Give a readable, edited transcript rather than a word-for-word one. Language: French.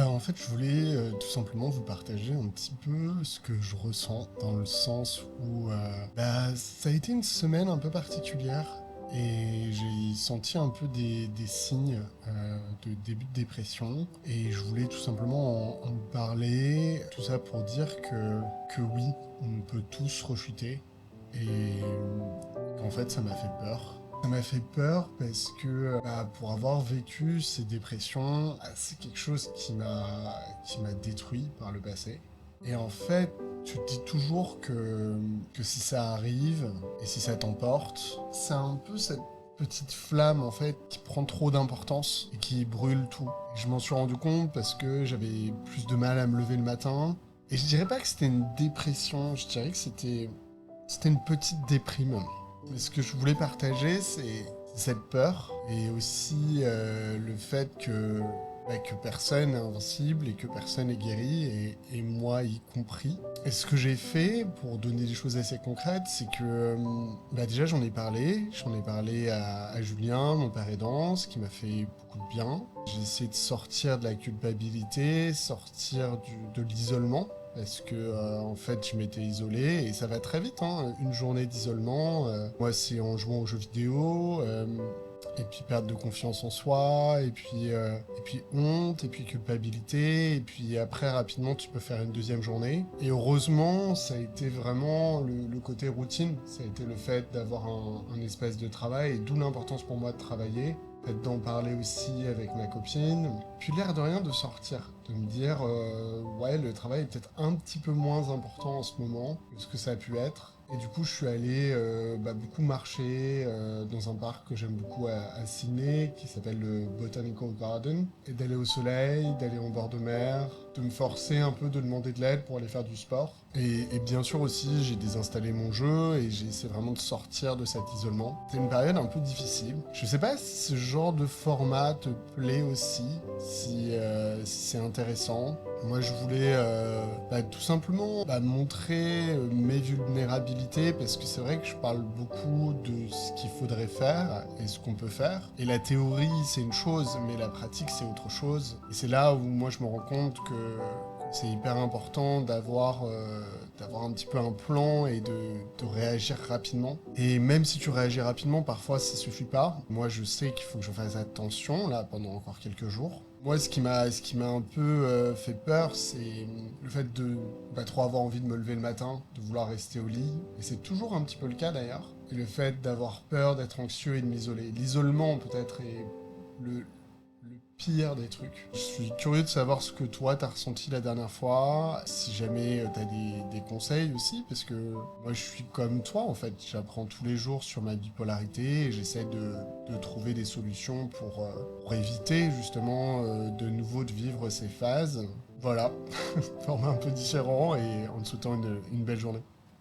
En fait, je voulais tout simplement vous partager un petit peu ce que je ressens, dans le sens où ça a été une semaine un peu particulière et j'ai senti un peu des signes de début de dépression et je voulais tout simplement en parler, tout ça pour dire que oui, on peut tous rechuter et qu'en fait ça m'a fait peur. Ça m'a fait peur parce que pour avoir vécu ces dépressions, c'est quelque chose qui m'a détruit par le passé. Et en fait, tu te dis toujours que si ça arrive et si ça t'emporte, c'est un peu cette petite flamme en fait qui prend trop d'importance et qui brûle tout. Et je m'en suis rendu compte parce que j'avais plus de mal à me lever le matin. Et je dirais pas que c'était une dépression, je dirais que c'était une petite déprime. Mais ce que je voulais partager, c'est cette peur et aussi le fait que personne n'est invincible et que personne n'est guéri, et moi y compris. Et ce que j'ai fait, pour donner des choses assez concrètes, c'est que déjà j'en ai parlé à Julien, mon père aidant, ce qui m'a fait beaucoup de bien. J'ai essayé de sortir de la culpabilité, sortir de l'isolement, parce que en fait je m'étais isolé et ça va très vite, hein. Une journée d'isolement, moi c'est en jouant aux jeux vidéo, et puis perte de confiance en soi, et puis honte, et puis culpabilité, et puis après rapidement tu peux faire une deuxième journée. Et heureusement ça a été vraiment le côté routine, ça a été le fait d'avoir un espace de travail, et d'où l'importance pour moi de travailler, peut-être d'en parler aussi avec ma copine, puis l'air de rien de sortir, de me dire ouais, le travail est peut-être un petit peu moins important en ce moment que ce que ça a pu être. Et du coup je suis allé beaucoup marcher dans un parc que j'aime beaucoup à Sydney, qui s'appelle le Botanical Garden, et d'aller au soleil, d'aller en bord de mer, de me forcer un peu, de demander de l'aide pour aller faire du sport. Et bien sûr aussi, j'ai désinstallé mon jeu et j'ai essayé vraiment de sortir de cet isolement. C'est une période un peu difficile. Je sais pas si ce genre de format te plaît aussi, si c'est intéressant. Moi, je voulais tout simplement montrer mes vulnérabilités, parce que c'est vrai que je parle beaucoup de ce qu'il faudrait faire et ce qu'on peut faire. Et la théorie, c'est une chose, mais la pratique, c'est autre chose. Et c'est là où moi, je me rends compte que c'est hyper important d'avoir un petit peu un plan et de réagir rapidement. Et même si tu réagis rapidement, parfois ça suffit pas. Moi, je sais qu'il faut que je fasse attention là pendant encore quelques jours. Moi, ce qui m'a un peu fait peur, c'est le fait de pas trop avoir envie de me lever le matin, de vouloir rester au lit. Et c'est toujours un petit peu le cas d'ailleurs. Et le fait d'avoir peur, d'être anxieux et de m'isoler. L'isolement peut-être est le pire des trucs. Je suis curieux de savoir ce que toi t'as ressenti la dernière fois, si jamais t'as des conseils aussi, parce que moi je suis comme toi en fait, j'apprends tous les jours sur ma bipolarité et j'essaie de trouver des solutions pour éviter justement de nouveau de vivre ces phases. Voilà, format un peu différent, et en te souhaitant une belle journée.